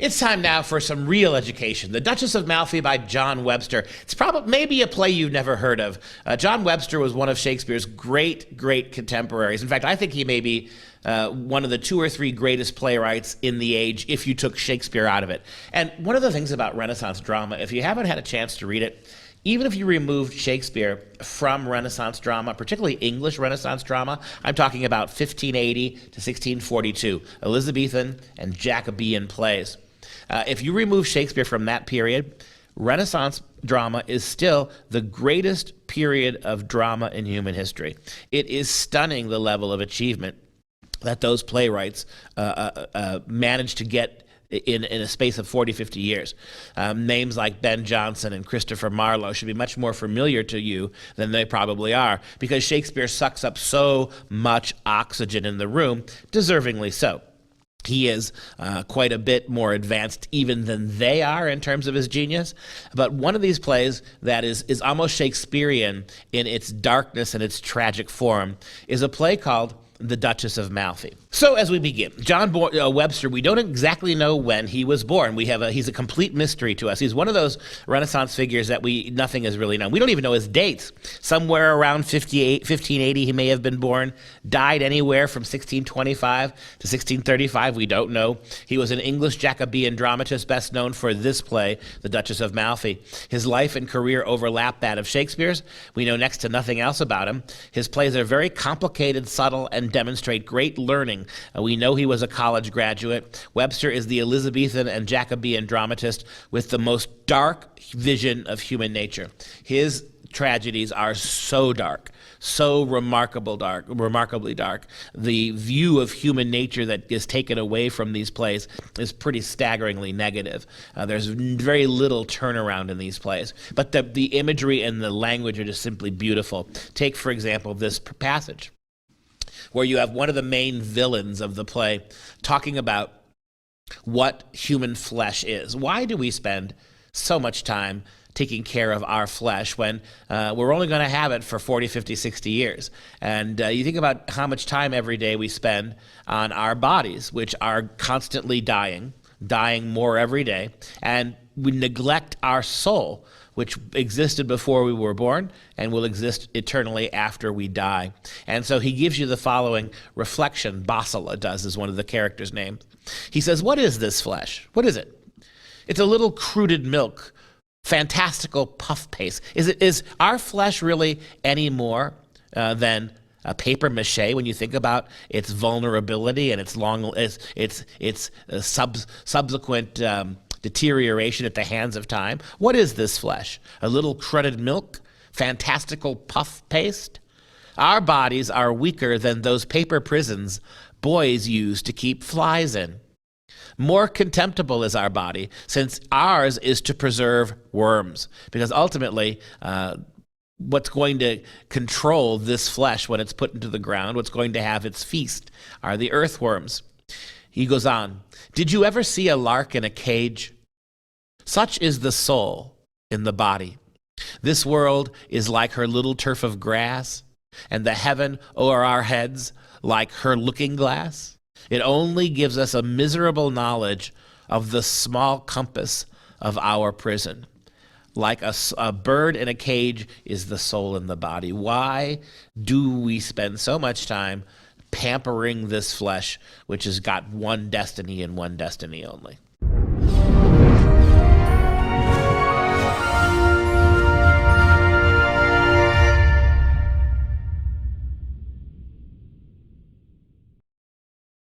It's time now for some real education. The Duchess of Malfi by John Webster. It's probably maybe a play you've never heard of. John Webster was one of Shakespeare's great contemporaries. In fact, I think he may be one of the 2 or 3 greatest playwrights in the age if you took Shakespeare out of it. And one of the things about Renaissance drama, if you haven't had a chance to read it, even if you removed Shakespeare from Renaissance drama, particularly English Renaissance drama, I'm talking about 1580 to 1642, Elizabethan and Jacobean plays. If you remove Shakespeare from that period, Renaissance drama is still the greatest period of drama in human history. It is stunning the level of achievement that those playwrights managed to get in a space of 40, 50 years. Names like Ben Jonson and Christopher Marlowe should be much more familiar to you than they probably are, because Shakespeare sucks up so much oxygen in the room, deservingly so. He is quite a bit more advanced even than they are in terms of his genius. But one of these plays that is almost Shakespearean in its darkness and its tragic form is a play called The Duchess of Malfi. So as we begin, John Webster, we don't exactly know when he was born. He's a complete mystery to us. He's one of those Renaissance figures that nothing is really known. We don't even know his dates. Somewhere around 1580 he may have been born, died anywhere from 1625 to 1635, we don't know. He was an English Jacobean dramatist best known for this play, The Duchess of Malfi. His life and career overlap that of Shakespeare's. We know next to nothing else about him. His plays are very complicated, subtle, and demonstrate great learning. We know he was a college graduate. Webster is the Elizabethan and Jacobean dramatist with the most dark vision of human nature. His tragedies are so dark, so remarkably dark. The view of human nature that is taken away from these plays is pretty staggeringly negative. There's very little turnaround in these plays, but the imagery and the language are just simply beautiful. Take, for example, this passage, where you have one of the main villains of the play talking about what human flesh is. Why do we spend so much time taking care of our flesh when we're only going to have it for 40, 50, 60 years? And you think about how much time every day we spend on our bodies, which are constantly dying more every day, and we neglect our soul, which existed before we were born and will exist eternally after we die. And so he gives you the following reflection. Bosela does, is one of the characters' names. He says, what is this flesh? What is it? It's a little crude milk, fantastical puff paste. Is our flesh really any more than a paper mache when you think about its vulnerability and its subsequent deterioration at the hands of time? What is this flesh? A little crudded milk? Fantastical puff paste? Our bodies are weaker than those paper prisons boys use to keep flies in. More contemptible is our body, since ours is to preserve worms, because ultimately what's going to control this flesh when it's put into the ground, what's going to have its feast, are the earthworms. He goes on, did you ever see a lark in a cage? Such is the soul in the body. This world is like her little turf of grass, and the heaven o'er our heads like her looking glass. It only gives us a miserable knowledge of the small compass of our prison. Like a bird in a cage is the soul in the body. Why do we spend so much time pampering this flesh, which has got one destiny and one destiny only?